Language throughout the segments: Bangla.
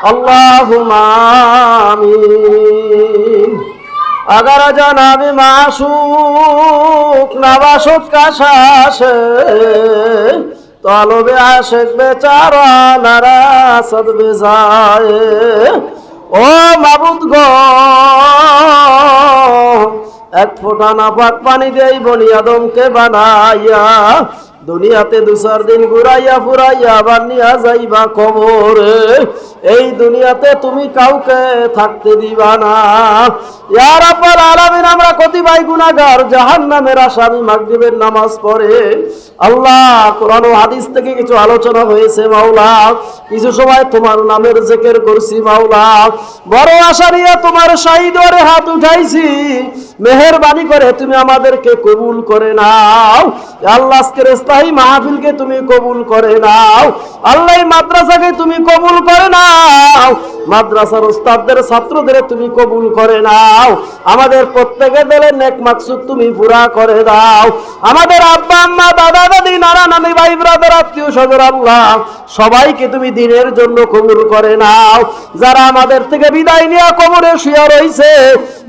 আল্লাহুম্মা আমিন। अगर जनाब माशूक नवाशुक का शास तलबे आशिक बेचारा नारासद बेजाए ओ माबुद गो एक फोटा नापाक पानी दे बनी आदम के बनाया দুনিয়াতে দুসার দিন ঘুরাইয়া ফুরাইয়া আবার নিয়া যাইবা কবরে। এই দুনিয়াতে তুমি কাউকে থাকতে দিবা না। ইয়া রাব্বুল আলামিন, আমরা কতিপয় গুনাহগার জাহান্নামের আসামি মাগরিবের নামাজ পড়ে। আল্লাহ, কোরআন ও হাদিস থেকে কিছু আলোচনা হয়েছে মাওলা, কিছু সময় তোমার নামের জিকির করছি মাওলা, বড় আশা নিয়ে তোমার শাহী দরে হাত উঠাইছি। মেহেরবানি করে তুমি আমাদেরকে কবুল করে নাও আল্লাহ। আজকের স্থায়ী মাহফিলকে তুমি কবুল করে নাও আল্লাহ। মাদ্রাসাকে তুমি কবুল করে নাও, মাদ্রাসার উস্তাদদের ছাত্রদের তুমি কবুল করে নাও। আমাদের প্রত্যেকের দিলে নেক মাকসুদ তুমি পুরা করে দাও। আমাদের আব্বা আম্মা দাদা দাদি নানা নানি ভাই ব্রাদার আত্মীয় স্বজন আল্লাহ সবাইকে তুমি দিনের জন্য কবুল করে নাও। যারা আমাদের থেকে বিদায় নিয়ে কবরে শুয়ে রয়েছে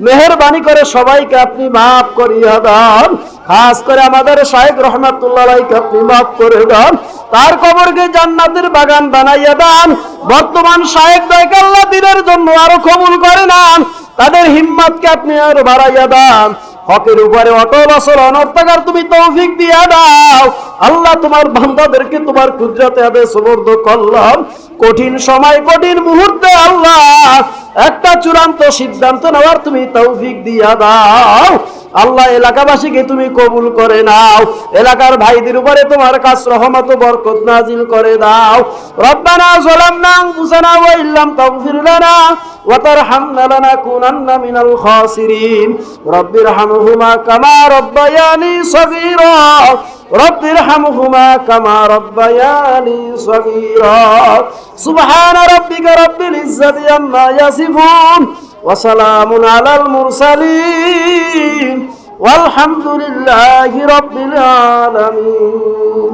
মেহেরবানি করে সবাইকে আপনি মাফ করিয়া দাও। খাস করে আমাদের শাইখ রহমাতুল্লাহ আলাইহি আপনি মাফ করে দাও, তার কবরকে জান্নাতের বাগান বানাইয়া দান। বর্তমান শাইখ দয়কে আল্লাহ দিনের জন্য আরো কবুল করে নেন, তাদের হিম্মতকে আপনি আরো বাড়াইয়া দান। হকের উপরে অটল আসল অনর্থকার তুমি তৌফিক দিয়া দাও আল্লাহ। তোমার বান্দাদেরকে তোমার কুদরতে আদে সুবর্দ করলাম। কঠিন সময় কঠিন মুহূর্তে আল্লাহ একটা চূড়ান্ত সিদ্ধান্ত নেওয়ার তুমি তৌফিক দিয়া দাও আল্লাহ। এলাকাবাসীকে তুমি কবুল করে নাও, এলাকার ভাইদের উপরে তোমার কাছ রহমত ও বরকত নাজিল করে দাও। রব্বানা যালামনা আনফুসানা ওয়া ইল্লাম তাগফির লানা ওয়া তারহামনা লানাকুনান্না মিনাল খাসিরিন। রব্বিরহামহুমা কামা রব্বায়ানি সগীরা, রব্বিরহামহুমা কামা রব্বায়ানি সগীরা। সুবহান রাব্বিকা রাব্বিল ইজ্জাতি আম্মা ইয়াসিফুন ওয়া সালামুন আলাল মুরসালিন ওয়ালহামদুলিল্লাহি রাব্বিল আলামিন।